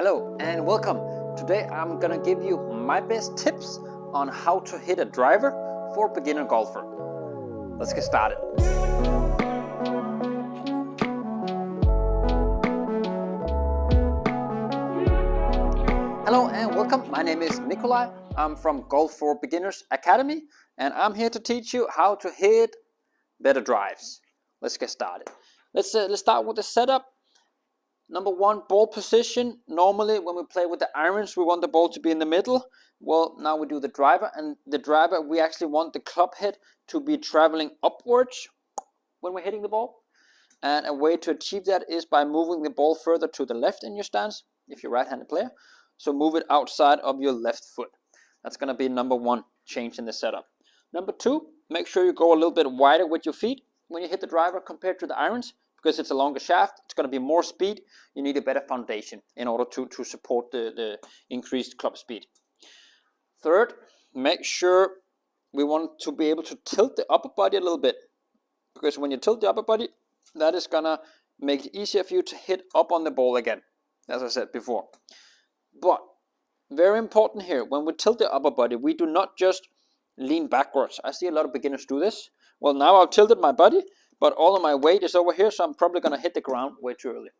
Hello and welcome. Today I'm gonna give you my best tips on how to hit a driver for a beginner golfer. Let's get started. Hello and welcome. My name is Nikolai. I'm from Golf for Beginners Academy and I'm here to teach you how to hit better drives. Let's get started. Let's start with the setup. Number one, ball position. Normally when we play with the irons, we want the ball to be in the middle. Well, now we do the driver, and the driver, we actually want the club head to be traveling upwards when we're hitting the ball. And a way to achieve that is by moving the ball further to the left in your stance, if you're a right-handed player. So move it outside of your left foot. That's going to be number one change in the setup. Number two, make sure you go a little bit wider with your feet when you hit the driver compared to the irons. Because it's a longer shaft, it's going to be more speed. You need a better foundation in order to support the increased club speed. Third, make sure we want to be able to tilt the upper body a little bit. Because when you tilt the upper body, that is going to make it easier for you to hit up on the ball again, as I said before. But, very important here, when we tilt the upper body, we do not just lean backwards. I see a lot of beginners do this. Well, now I've tilted my body, but all of my weight is over here, so I'm probably going to hit the ground way too early.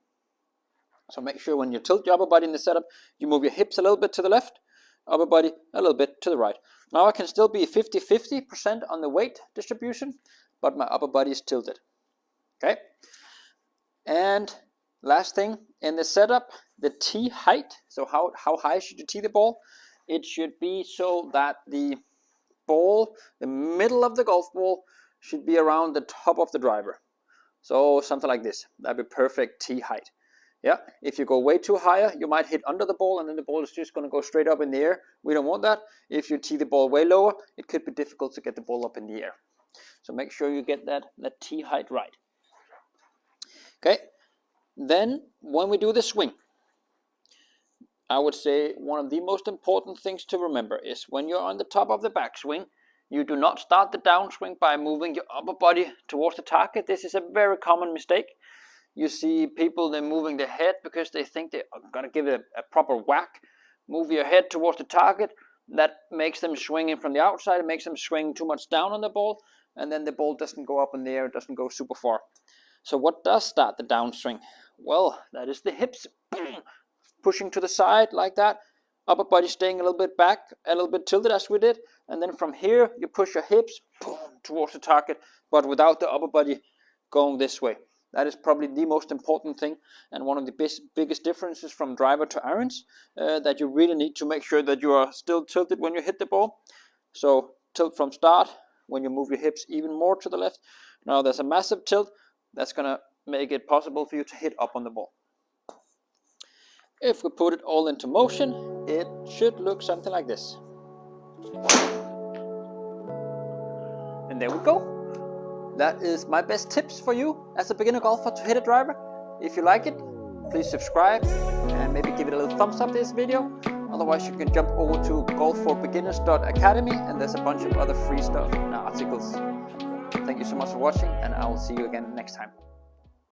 So make sure when you tilt your upper body in the setup, you move your hips a little bit to the left, upper body a little bit to the right. Now I can still be 50-50% on the weight distribution, but my upper body is tilted. Okay? And last thing, in the setup, the tee height. So how high should you tee the ball? It should be so that the ball, the middle of the golf ball, should be around the top of the driver. So something like this. That'd be perfect tee height. Yeah, if you go way too higher, you might hit under the ball and then the ball is just going to go straight up in the air. We don't want that. If you tee the ball way lower, it could be difficult to get the ball up in the air. So make sure you get that tee height right. Okay, then when we do the swing, I would say one of the most important things to remember is when you're on the top of the backswing, you do not start the downswing by moving your upper body towards the target. This is a very common mistake. You see people, they're moving their head because they think they're going to give it a proper whack. Move your head towards the target. That makes them swinging from the outside. It makes them swing too much down on the ball. And then the ball doesn't go up in the air. It doesn't go super far. So what does start the downswing? Well, that is the hips pushing to the side like that. Upper body staying a little bit back, a little bit tilted as we did. And then from here, you push your hips towards the target, but without the upper body going this way. That is probably the most important thing and one of the biggest differences from driver to irons, that you really need to make sure that you are still tilted when you hit the ball. So tilt from start when you move your hips even more to the left. Now there's a massive tilt. That's going to make it possible for you to hit up on the ball. If we put it all into motion, it should look something like this. And there we go. That is my best tips for you as a beginner golfer to hit a driver. If you like it, please subscribe and maybe give it a little thumbs up this video. Otherwise, you can jump over to golfforbeginners.academy and there's a bunch of other free stuff and articles. Thank you so much for watching, and I will see you again next time.